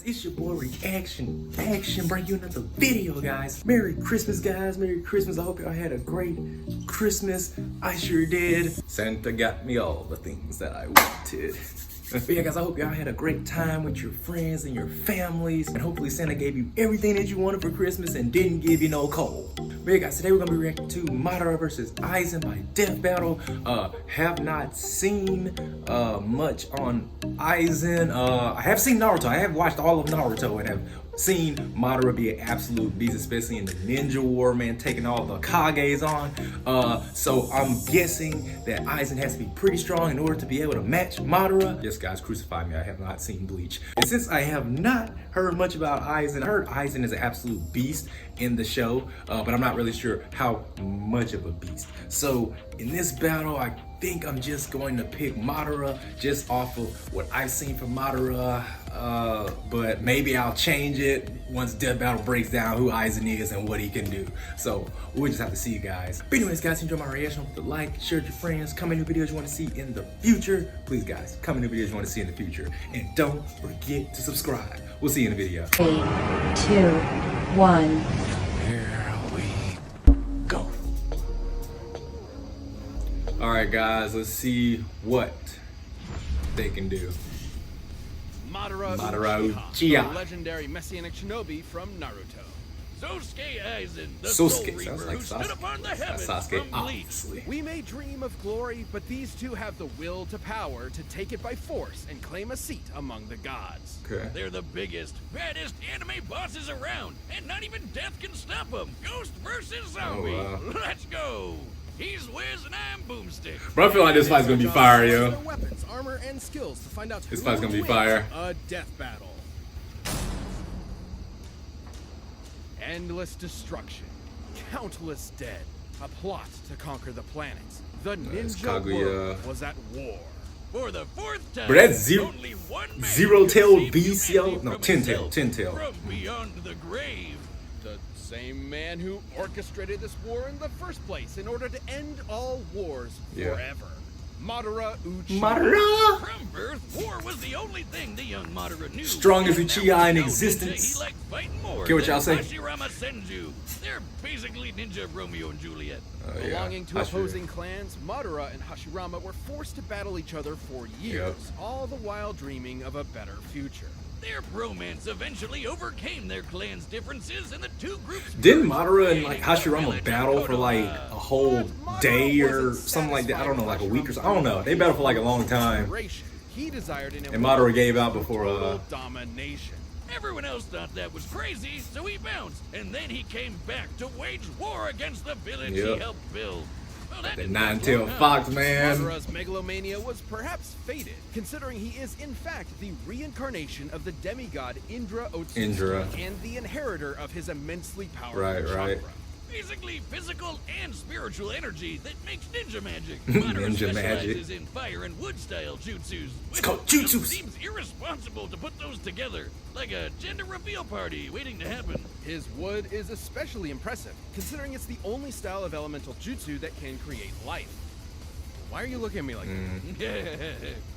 it's your boy Reaction Action, bring you another video, guys. Merry Christmas, guys. Merry Christmas. I hope y'all had a great Christmas. I sure did. Santa got me all the things that I wanted. But yeah, guys, I hope y'all had a great time with your friends and your families, and hopefully Santa gave you everything that you wanted for Christmas and didn't give you no coal. But yeah, guys, today we're gonna be reacting to Madara versus Aizen by Death Battle. Have not seen much on Aizen. I have seen Naruto. I have watched all of Naruto and have seen Madara be an absolute beast, especially in the ninja war, man, taking all the Kages on. So I'm guessing that Aizen has to be pretty strong in order to be able to match Madara. Yes, guys, crucify me. I have not seen Bleach. And since I have not heard much about Aizen, I heard Aizen is an absolute beast in the show, but I'm not really sure how much of a beast. So in this battle, I think I'm just going to pick Madara just off of what I've seen from Madara, but maybe I'll change it once Death Battle breaks down who Aizen is and what he can do. So we'll just have to see, you guys. But anyways, guys, enjoy my reaction. Don't forget to like, share with your friends, comment new videos you want to see in the future. Please, guys, comment new videos you want to see in the future. And don't forget to subscribe. We'll see you in the video. 3, 2, 1. Here we go. All right, guys, let's see what they can do. Madara Uchiha, the legendary messianic shinobi from Naruto. Sosuke Aizen, the Sosuke, Soul sounds Reaper like who stood Sasuke. upon the That's heavens Sasuke, from Bleach. obviously. We may dream of glory, but these two have the will to power to take it by force and claim a seat among the gods. Okay. They're the biggest, baddest anime bosses around, and not even death can stop them. Ghost versus zombie. wow. Let's go. He's Wiz and I'm Boomstick. Bro, I feel like this fight's gonna be fire, yo. Their weapons, armor, and skills to find out This who fight's gonna be wins fire. A death battle. Endless destruction, countless dead, a plot to conquer the planets. The ninja Kaguya. world was at war. For the fourth time, But that's only one man Zero-tailed could save beast, yo. humanity No, from ten-tail, itself, ten-tail. From beyond the grave. The same man who orchestrated this war in the first place in order to end all wars forever. Madara Uchiha. Madara! From birth, war was the only thing the young Madara knew. Strongest And Uchiha there in was no existence. ninja he liked fighting more Get what y'all than say? Hashirama Senju. They're basically ninja Romeo and Juliet. Belonging to opposing clans, Madara and Hashirama were forced to battle each other for years, all the while dreaming of a better future. Their bromance eventually overcame their clan's differences, and the two groups. Didn't merged, Madara and like creating Hashirama village battle for like a whole day or something like that? I don't know, like a week or something. I don't know. They battled for like a long time. He desired an And Madara gave out before domination. Everyone else thought that was crazy, so he bounced, and then he came back to wage war against the village he helped build. Well, that the didn't nine-tailed last fox, long. man. Madara's megalomania was perhaps fated, considering he is in fact the reincarnation of the demigod Indra Otsutsuki Indra. and the inheritor of his immensely powerful Right. chakra. Basically, physical and spiritual energy that makes ninja magic. Ninja magic. Specializes in fire and wood style jutsus. It's called It jutsus. seems irresponsible to put those together, like a gender reveal party waiting to happen. His wood is especially impressive, considering it's the only style of elemental jutsu that can create life. Why are you looking at me like that?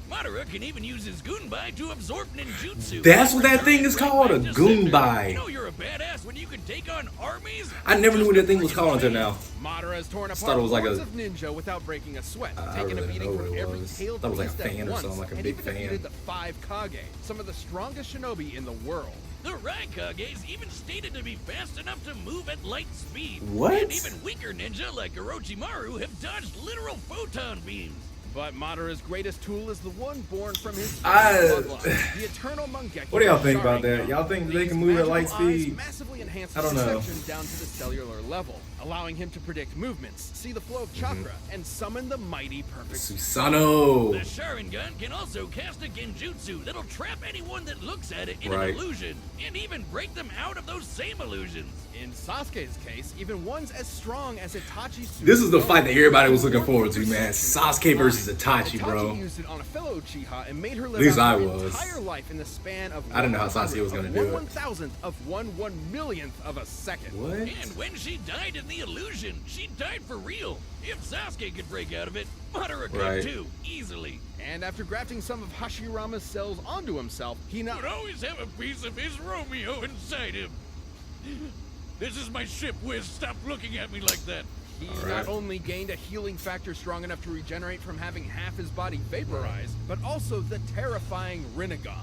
Madara can even use his Gunbai to absorb ninjutsu. That's what that thing is called, a Just sit there. Gunbai. You know you're a badass when you can take on armies. I never knew what that thing was called until now. Madara has torn thought apart it was like hordes a- of ninja without breaking a sweat, I taking a really beating know what from it every was. tailed Thought it was like a beast at fan or once, something, like a and big even fan. defeated the 5 Kage, some of the strongest shinobi in the world. The Raikages even stated to be fast enough to move at light speed. What? And even weaker ninja like Orochimaru have dodged literal photon beams. But Madara's greatest tool is the one born from his I- bloodline, the eternal Mangeki. What do y'all think about that? Sharingan. Y'all think they These can move at light magical eyes speed? massively enhance I don't know. perception down to the cellular level, allowing him to predict movements, see the flow of chakra, and summon the mighty perfect. The Susanoo. Sharingan can also cast a genjutsu that'll trap anyone that looks at it in Right. an illusion, and even break them out of those same illusions. In Sasuke's case, even ones as strong as Itachi's. This is the fight that everybody was looking forward to, man. Sasuke versus is Itachi, bro. used it on a fellow Uchiha and made her At live least out I her was. entire life in the span of I didn't know how Sasuke was gonna do it. 1/1000th of 1/1,000,000th of a second. What? And when she died in the illusion, she died for real. If Sasuke could break out of it, Madara could Right. too, easily. And after grafting some of Hashirama's cells onto himself, he He not would always have a piece of his Romeo inside him. This is my ship, Wiz. Stop looking at me like that. He Alright. not only gained a healing factor strong enough to regenerate from having half his body vaporized, but also the terrifying Rinnegan.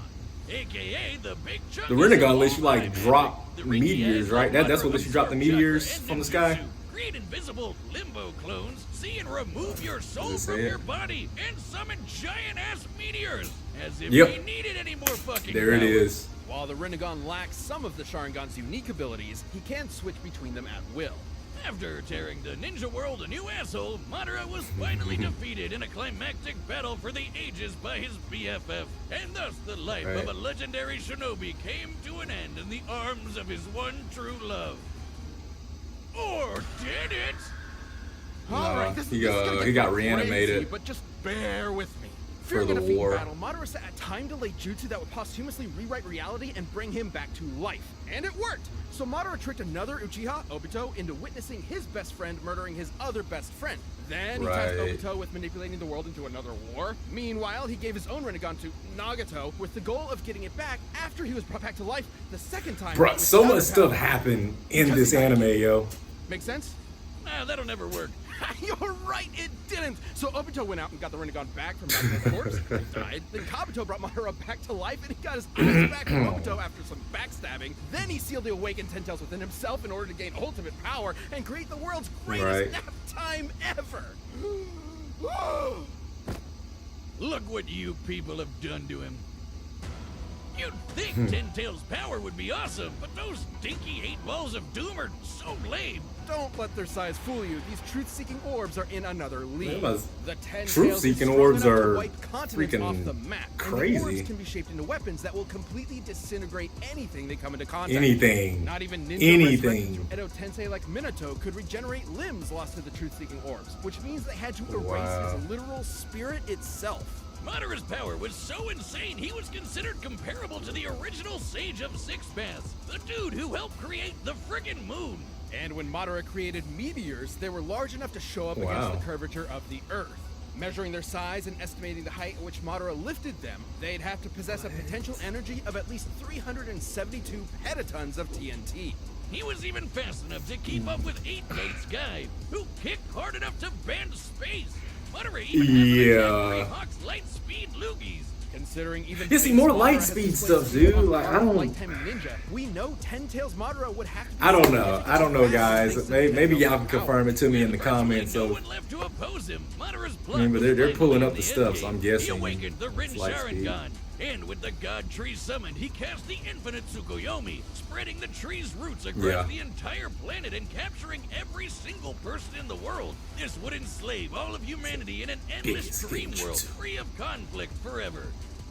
AKA the big chunk. The Rinnegan lets you like drop meteors, right? That's what lets you drop the meteors from the sky. Create invisible limbo clones, see and remove your soul Does it from say your it? body, and summon giant ass meteors. As if Yep. they needed any more fucking There it power. is. While the Rinnegan lacks some of the Sharingan's unique abilities, he can switch between them at will. After tearing the ninja world a new asshole, Madara was finally defeated in a climactic battle for the ages by his BFF, and thus the life of Right. a legendary shinobi came to an end in the arms of his one true love. Or did it? Alright, this he is gonna got- get he got crazy, reanimated. but just bear with me. For Fearing the a defeat in war. battle, Madara set a time-delayed jutsu that would posthumously rewrite reality and bring him back to life. And it worked! So Madara tricked another Uchiha, Obito, into witnessing his best friend murdering his other best friend. Then he tasked Right. Obito with manipulating the world into another war. Meanwhile, he gave his own Rinnegan to Nagato with the goal of getting it back after he was brought back to life the second time. Bro, with so other much stuff power. happened in this anime, yo. Make sense? Nah, that'll never work. You're right, it didn't! So Obito went out and got the Rinnegan back from Nagato's corpse. He died. Then Kabuto brought Madara back to life and he got his eyes back from Obito after some backstabbing. Then he sealed the awakened Ten Tails within himself in order to gain ultimate power and create the world's greatest Right. nap time ever! Look what you people have done to him. You'd think Ten Tails' power would be awesome, but those stinky 8 balls of doom are so lame. Don't let their size fool you. These truth-seeking orbs are in another league. Them as The Ten truth-seeking Tails is orbs strong enough to are wipe continents freaking off the map. And crazy. the orbs can be shaped into weapons that will completely disintegrate anything they come into contact with. Anything. Not even ninja Anything. resurrected through Edo Tensei like Minato could regenerate limbs lost to the truth-seeking orbs, which means they had to erase Wow. his literal spirit itself. Madara's power was so insane, he was considered comparable to the original Sage of Six Paths, the dude who helped create the friggin' moon. And when Madara created meteors, they were large enough to show up Wow. against the curvature of the Earth. Measuring their size and estimating the height at which Madara lifted them, they'd have to possess a potential energy of at least 372 petatons of TNT. He was even fast enough to keep up with 8 Gates Guy, who kicked hard enough to bend space. Madara even has an Yeah. attack by Hawk's light speed loogies. Considering even Yeah, see, Base more Madara light has speed displayed stuff, dude. on Like, I par with don't- Light Time Ninja, we know Ten Tails Madara would have to be I don't know. significantly I don't know, faster guys. thanks to Maybe Ten y'all Tails' can power. confirm it to me in the With virtually comments. no So, one left to oppose him. Madara's I plot mean, but was they're finally pulling in up the end stuff, so I'm game. guessing He awakened the Rin it's light speed. Sharingan, and with the God Tree summoned, he cast the infinite Tsukuyomi, spreading the tree's roots across Yeah. the entire planet and capturing every single person in the world. This would enslave all of humanity in an endless Biggest dream world, ninjutsu. free of conflict forever.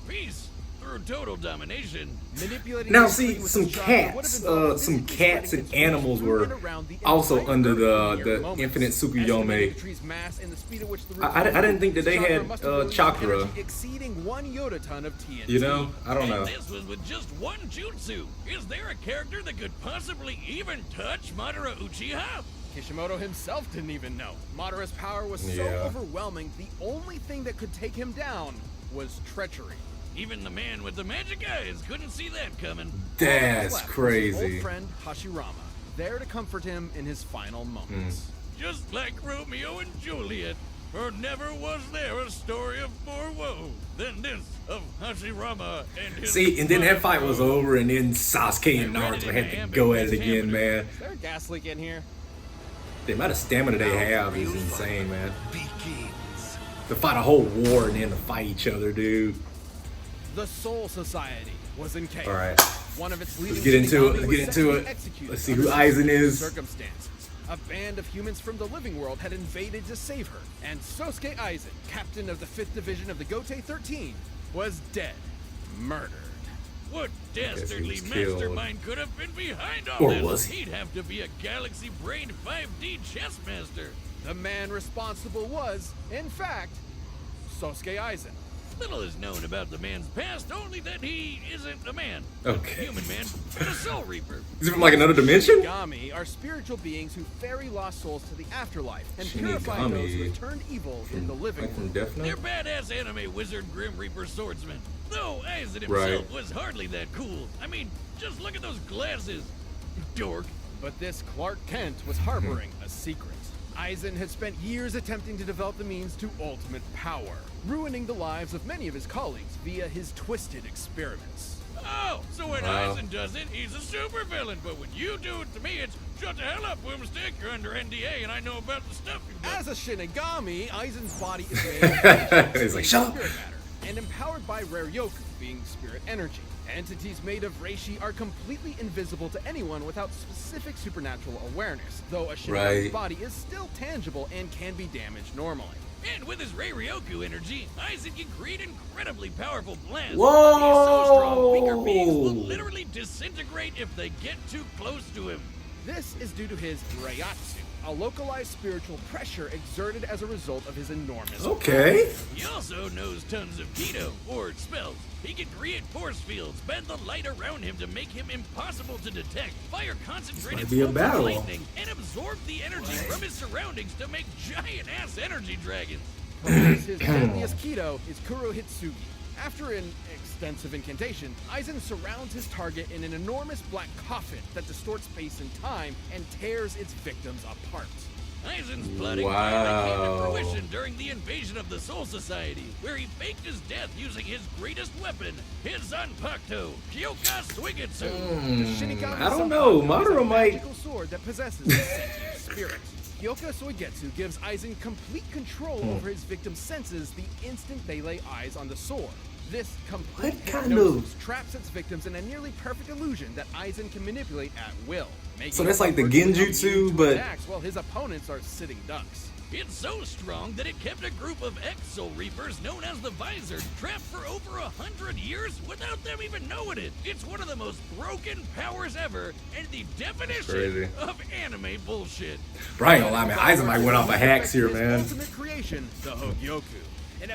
Peace through total domination. Manipulating now the see, screen with some the chakra would have cats, involved some physically cats spreading and its animals through were and around the also entire under Earth in mere the moments. infinite Estimating Tsukuyomi. the tree's mass and the speed at which the I didn't think that they chakra had must have released chakra. energy exceeding 1 yotaton of TNT. You know, I don't know. And this was with just one jutsu. Is there a character that could possibly even touch Madara Uchiha? Kishimoto himself didn't even know. Madara's power was so Yeah. overwhelming, the only thing that could take him down was treachery. Even the man with the magic eyes couldn't see that coming. That's Left was his crazy. old friend Hashirama, there to comfort him in his final moments. Just like Romeo and Juliet. For never was there a story of more woe than this of Hashirama and his See, and then that fight was foe. over, and then Sasuke and Naruto had to go at it again, man. Is there a gas leak in here? The amount of stamina they have is insane, man. To fight a whole war and then to fight each other, dude. The Soul Society was in chaos. All right. One of its leading Let's get into it. Shinigami Let's was get set into to it. be executed Let's see under who certain Aizen is. Circumstances. A band of humans from the living world had invaded to save her, and Sosuke Aizen, captain of the 5th Division of the Gotei 13, was dead. Murdered. What Guess he dastardly was killed. mastermind could have been behind all Or this? was he? He'd have to be a galaxy-brained 5D chess master. The man responsible was, in fact, Sosuke Aizen. Little is known about the man's past, only that he isn't a man. Okay. A human man, but a soul reaper. Is it from like another dimension? Shinigami are spiritual beings who ferry lost souls to the afterlife and purify those who Shinigami. have turned evil in the living Like from world. Death They're Note? badass anime wizard Grim Reaper swordsmen. Though Aizen himself Right. was hardly that cool. I mean, just look at those glasses. Dork. But this Clark Kent was harboring a secret. Aizen had spent years attempting to develop the means to ultimate power, ruining the lives of many of his colleagues via his twisted experiments. Oh, so when Wow. Aizen does it, he's a supervillain. But when you do it to me, it's shut the hell up, Boomstick. You're under NDA, and I know about the stuff you've done. As a Shinigami, Aizen's body is made He's like, shut up. spirit matter and empowered by rare yoku, being spirit energy. Entities made of reishi are completely invisible to anyone without specific supernatural awareness, though a Shinigami's Right. body is still tangible and can be damaged normally. And with his Rei-Ryoku energy, Aizen can create incredibly powerful blasts. Whoa! He's so strong, weaker beings will literally disintegrate if they get too close to him. This is due to his Reiatsu, a localized spiritual pressure exerted as a result of his enormous Okay. He also knows tons of Kido, or spells. He can create force fields, bend the light around him to make him impossible to detect, fire concentrated might be a bolts of battle. lightning, and absorb the energy from his surroundings to make giant-ass energy dragons. Perhaps his deadliest Kido is Kurohitsugi. After an extensive incantation, Aizen surrounds his target in an enormous black coffin that distorts space and time and tears its victims apart. Aizen's plotting finally came to fruition during the invasion of the Soul Society, where he faked his death using his greatest weapon, his Zanpakuto, Kyoka Suigetsu. The Shinigami I don't know. Zanpakuto is a Madara might. magical sword that possesses a sentient spirit. Kyoka Suigetsu gives Aizen complete control over his victim's senses the instant they lay eyes on the sword. This complete What kind hypnosis of- traps its victims in a nearly perfect illusion that Aizen can manipulate at will. making So that's it like the virtually genjutsu, immune to but- attacks while his opponents are sitting ducks. It's so strong that it kept a group of ex-Soul Reapers known as the Visor trapped for over 100 years without them even knowing it. It's one of the most broken powers ever, and the crazy. definition of anime bullshit. Bro, I ain't gonna lie, man. Aizen might went off of hacks here, His man. ultimate creation, the Hogyoku.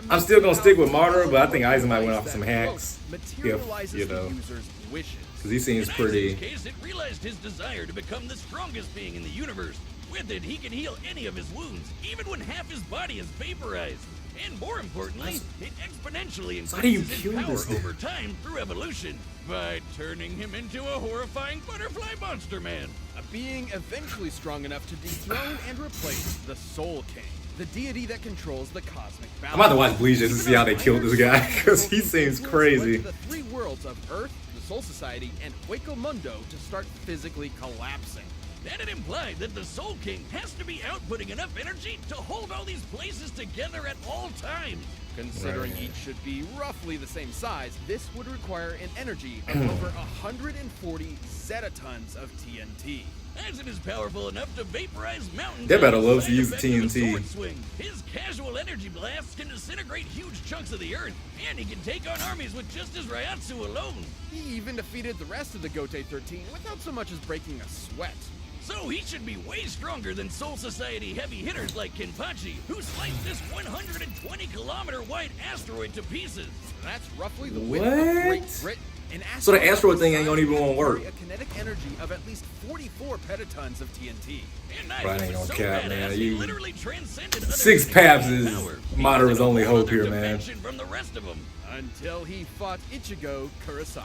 I'm still gonna stick with Madara, but I think Aizen might went off some hacks. Materializes you know. the user's wishes. Because he seems In pretty. Aizen's case, it realized his desire to become the strongest being in the universe. With it, he can heal any of his wounds, even when half his body is vaporized. And more importantly, it exponentially So how do you increases kill his power this thing? over time through evolution by turning him into a horrifying butterfly monster man. A being eventually strong enough to dethrone and replace the Soul King, the deity that controls the cosmic balance. I'm about to watch Bleach just to see how they killed this guy, because he seems crazy. The three worlds of Earth, the Soul Society, and Hueco Mundo to start physically collapsing. Then it implied that the Soul King has to be outputting enough energy to hold all these places together at all times. Considering Right. each should be roughly the same size, this would require an energy of over 140 zetatons of TNT. Aizen is powerful enough to vaporize mountains. They better with love the to use side the effect of a TNT. sword swing. His casual energy blasts can disintegrate huge chunks of the earth, and he can take on armies with just his Ryatsu alone. He even defeated the rest of the Gote 13 without so much as breaking a sweat. So he should be way stronger than Soul Society heavy hitters like Kenpachi, who sliced this 120-kilometer wide asteroid to pieces. That's roughly the width of Great What? Britain. An So the asteroid the thing ain't size gonna even can wanna work. carry a kinetic energy of at least 44 petatons of TNT. And Bro, I Aizen ain't was gonna so cap, badass, man. he You- literally transcended other 6 Shinigami paths is power. He Madara's was in a only whole hope other here, man. dimension from the rest of them. Until he fought Ichigo Kurosaki.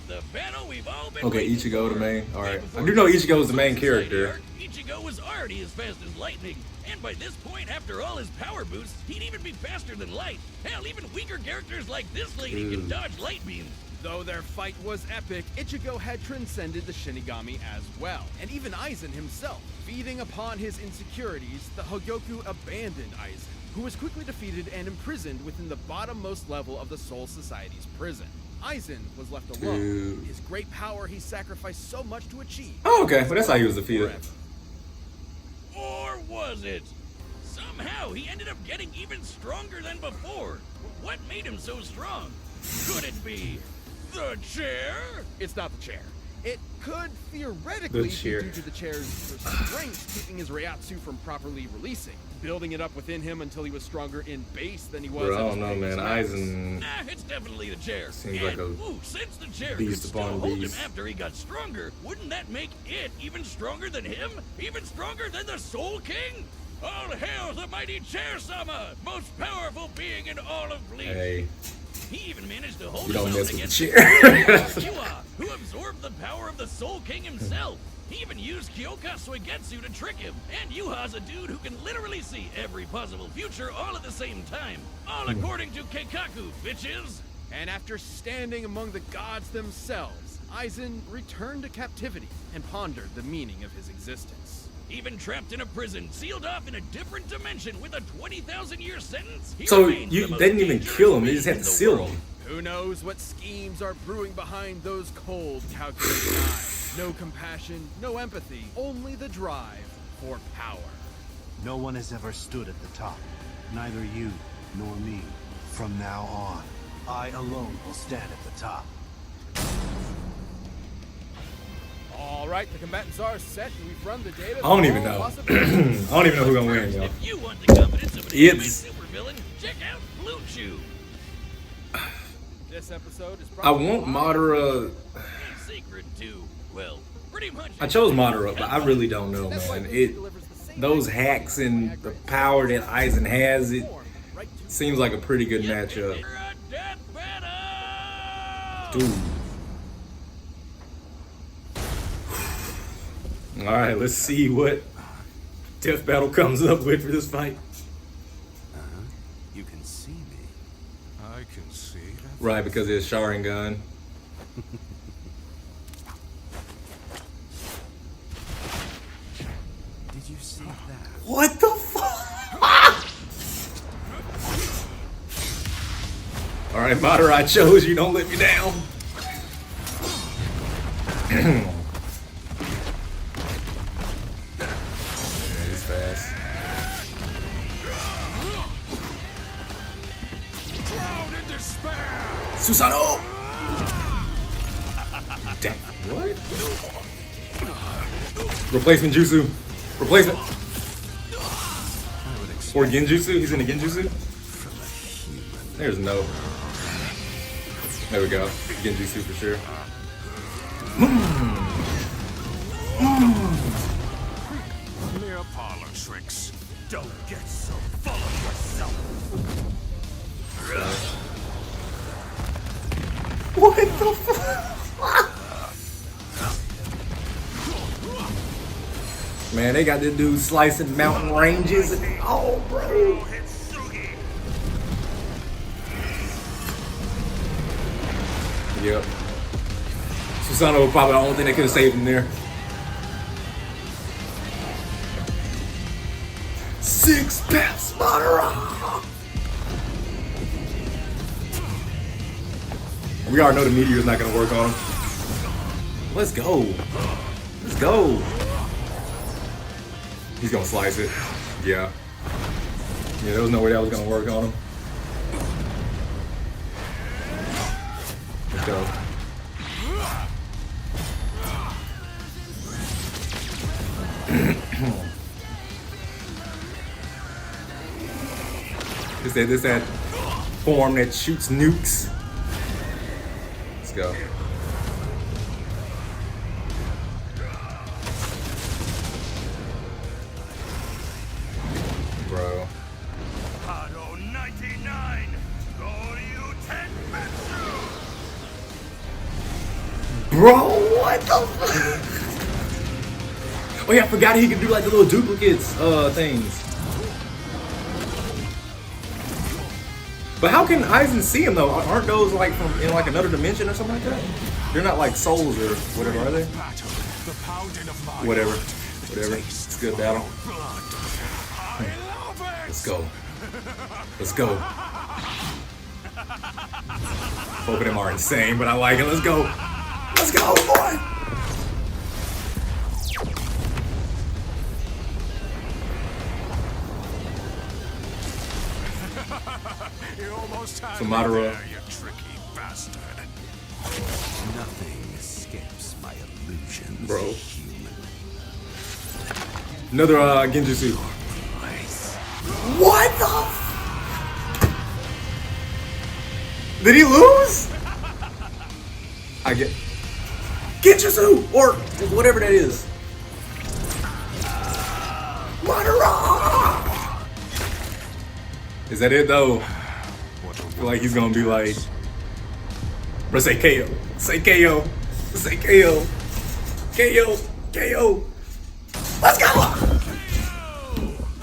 The battle we've all been Okay, waiting Ichigo for. the main. All right, And before I do know the Ichigo is the main Society character. arc, Ichigo was already as fast as lightning, and by this point, after all his power boosts, he'd even be faster than light. Hell, even weaker characters like this lady can dodge light beams. Though their fight was epic, Ichigo had transcended the Shinigami as well, and even Aizen himself. Feeding upon his insecurities, the Hogyoku abandoned Aizen, who was quickly defeated and imprisoned within the bottommost level of the Soul Society's prison. Aizen was left alone. Dude. His great power he sacrificed so much to achieve. Oh, okay. Well, that's how he was defeated. Forever. Or was it? Somehow, he ended up getting even stronger than before. What made him so strong? Could it be the chair? It's not the chair. It could theoretically The be chair. due to the chair's strength keeping his Reiatsu from properly releasing, building it up within him until he was stronger in base than he was. Bro, I at don't his know, man. max. Aizen Nah, it's definitely the chair. seems and, like a since the chair beast could still upon hold beast. him after he got stronger, wouldn't that make it even stronger than him? Even stronger than the Soul King? All hail the mighty Chair-sama, most powerful being in all of Bleach. Hey, He even managed to hold you don't his own mess with the against chair. Kyoka, who absorbed the power of the Soul King himself. He even used Kyoka Suigetsu to trick him. And Yuha's a dude who can literally see every possible future all at the same time. All according to Keikaku, bitches. And after standing among the gods themselves, Aizen returned to captivity and pondered the meaning of his existence. Even trapped in a prison, sealed off in a different dimension with a 20,000-year sentence. He So remains you the most they didn't even dangerous kill him. They being just had in to the seal world. him. Who knows what schemes are brewing behind those cold, calculating eyes? No compassion, no empathy, only the drive for power. No one has ever stood at the top. Neither you nor me. From now on, I alone will stand at the top. All right, the combatants are set, and we've run the data. I don't even know. I don't even know who's gonna win, yo. If you want the confidence of an anime It's- supervillain, check out Bleach. This episode is I want Madara. A secret to, well, pretty much. I chose Madara, but I really don't know, man. Those hacks and the power that Aizen has, it seems like a pretty good matchup. A death battle! Dude. Alright, let's see what Death Battle comes up with for this fight. You can see me. I can see that. Right, because it's Sharingan. Did you see that? What the fuck? Alright, Madara, I chose you. Don't let me down. Yeah, he's fast. Drown in despair! Susanoo! Damn. What? Replacement jutsu. Replacement. Or genjutsu? He's in a genjutsu? There's no. There we go. Genjutsu for sure. Mere parlor tricks. Don't get so full of yourself. What the fuck? Man, they got this dude slicing mountain ranges and oh, bro. Hitsugi. Yep. Susanoo was probably the only thing that could have saved him there. 6 paths, Madara! We already know the meteor's not gonna work on him. Let's go. Let's go. He's gonna slice it. Yeah. Yeah, there was no way that was gonna work on him. Let's go. This that form that shoots nukes. Let's go. Bro. Hado 99. Goryu Tenmetsu. Bro, what the fuck? Oh yeah, I forgot he could do like the little duplicates things. But how can Aizen see him though? Aren't those like from in like another dimension or something like that? They're not like souls or whatever, are they? Battle. The pounding of my Whatever. heart. Whatever. It's a good battle. Blood. I love it. Let's go. Let's go. Both of them are insane, but I like it. Let's go. Let's go, boy. You almost had So me Madara. there, you tricky bastard. Nothing escapes my illusion. bro. Another Genjutsu. What the? Did he lose? I get Genjutsu or whatever that is. Madara! Is that it though? I feel like he's gonna be like, bro, say KO, say KO, say KO, KO, KO. Let's go!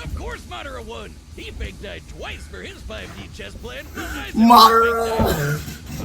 Of course Madara won. He fake died twice for his 5D chess plan. Madara!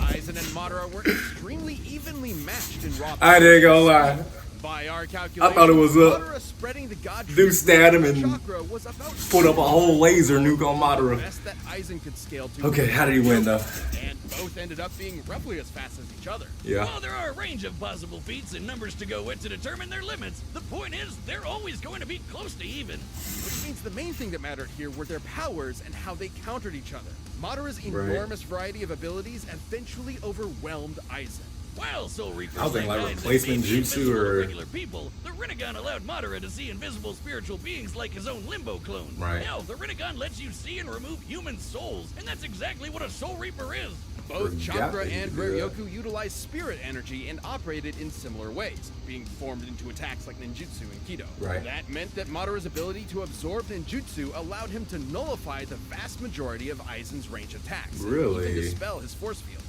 Aizen and Madara were extremely evenly matched in raw. I didn't gonna lie. By our calculations, I thought it was Madara spreading the god Dude stabbed him and chakra was about put up a whole laser nuke on Madara. best that Aizen could scale to. Okay, how did he win though? And both ended up being roughly as fast as each other. Yeah. While there are a range of possible feats and numbers to go with to determine their limits, the point is they're always going to be close to even. Which means the main thing that mattered here were their powers and how they countered each other. Madara's enormous variety of abilities eventually overwhelmed Aizen. While Soul Reapers I was thinking like Aizen replacement may be jutsu invisible to or- regular people, the Rinnegan allowed Madara to see invisible spiritual beings like his own Limbo clone. Right. Hell, the Rinnegan lets you see and remove human souls, and that's exactly what a Soul Reaper is. Both Forgot Chakra that you and could do that. Ryoku utilized spirit energy and operated in similar ways, being formed into attacks like ninjutsu and Kido. Right. That meant that Madara's ability to absorb ninjutsu allowed him to nullify the vast majority of Aizen's range attacks. And Really? even dispel his force fields.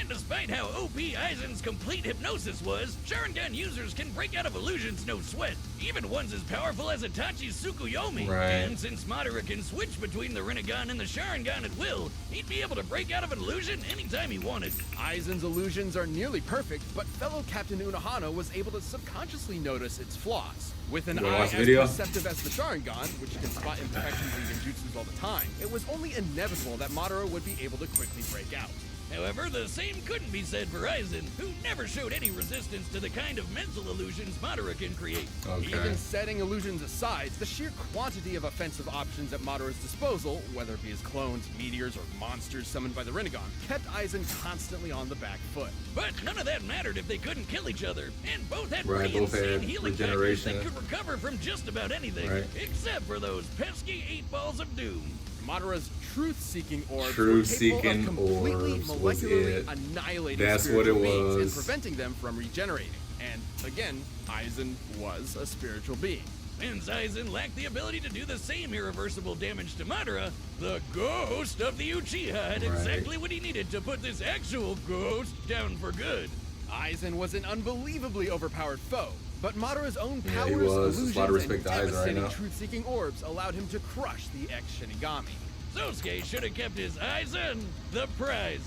And despite how OP Aizen's complete hypnosis was, Sharingan users can break out of illusions no sweat, even ones as powerful as Itachi's Tsukuyomi. Right. And since Madara can switch between the Rinnegan and the Sharingan at will, he'd be able to break out of an illusion anytime he wanted. Aizen's illusions are nearly perfect, but fellow Captain Unohana was able to subconsciously notice its flaws. With an You wanna eye watch as the video? perceptive as the Sharingan, which can spot imperfections in ninjutsus all the time, it was only inevitable that Madara would be able to quickly break out. However, the same couldn't be said for Aizen, who never showed any resistance to the kind of mental illusions Madara can create. Okay. Even setting illusions aside, the sheer quantity of offensive options at Madara's disposal, whether it be his clones, meteors, or monsters summoned by the Rinnegan, kept Aizen constantly on the back foot. But none of that mattered if they couldn't kill each other, and both had Right, pretty both insane had healing factors regeneration. that could recover from just about anything, Right. except for those pesky 8 balls of doom. Madara's truth-seeking orbs Truth-seeking were capable of completely orbs was molecularly it. annihilating That's what it spiritual beings and was. preventing them from regenerating. And again, Aizen was a spiritual being. Since Aizen lacked the ability to do the same irreversible damage to Madara, the ghost of the Uchiha had Right. exactly what he needed to put this actual ghost down for good. Aizen was an unbelievably overpowered foe, but Madara's own Yeah, he powers, was. There's a lot of illusions, and respect to Aizen right devastating now. truth-seeking orbs allowed him to crush the ex-Shinigami. Sosuke should have kept his Aizen the prize.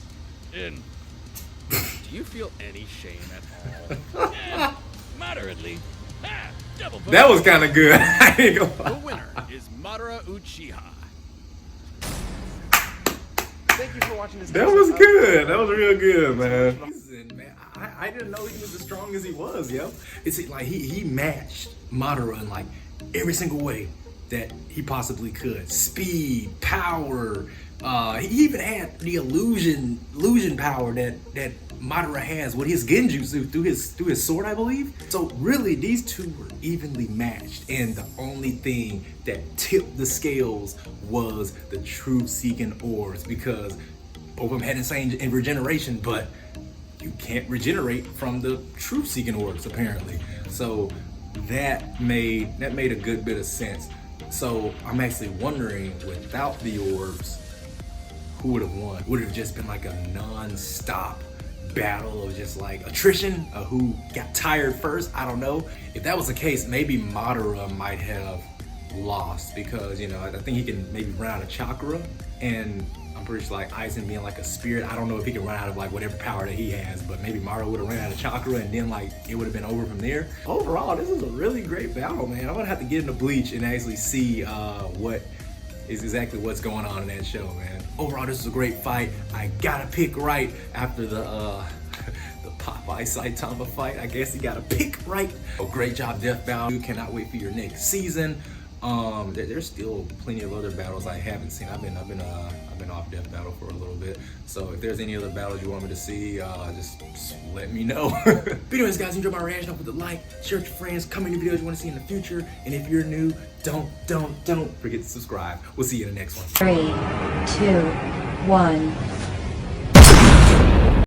And Do you feel any shame at all? moderately. Ha! Double punch. That was kind of good. I ain't gonna The lie. winner is Madara Uchiha. Thank you for watching this. That was good. That was real good, man. Man, I didn't know he was as strong as he was, yo. It's like he matched Madara in like every single way that he possibly could. Speed, power. He even had the illusion power that Madara has with his genjutsu through his sword, I believe. So really, these two were evenly matched, and the only thing that tipped the scales was the truth-seeking orbs, because both of them had insane regeneration, but you can't regenerate from the truth-seeking orbs apparently. So that made a good bit of sense. So I'm actually wondering, without the orbs, who would have won? Would it have just been like a non-stop battle of just like attrition, who got tired first? I don't know. If that was the case, maybe Madara might have lost, because I think he can maybe run out of chakra, and I'm pretty sure like Aizen being like a spirit, I don't know if he can run out of like whatever power that he has, but maybe Madara would have run out of chakra and then like it would have been over from there. Overall, this is a really great battle, man. I'm gonna have to get into Bleach and actually see what is exactly what's going on in that show, man. Overall, this is a great fight. I gotta pick right after the Popeye Saitama fight. I guess you gotta pick right. Oh, great job, Death Bound. Cannot wait for your next season. There's still plenty of other battles I haven't seen. I've been off Death Battle for a little bit. So if there's any other battles you want me to see, just let me know. But anyways, guys, enjoy my reaction. Don't forget to like, share with your friends, comment any videos you want to see in the future. And if you're new, don't forget to subscribe. We'll see you in the next one. 3, 2, 1.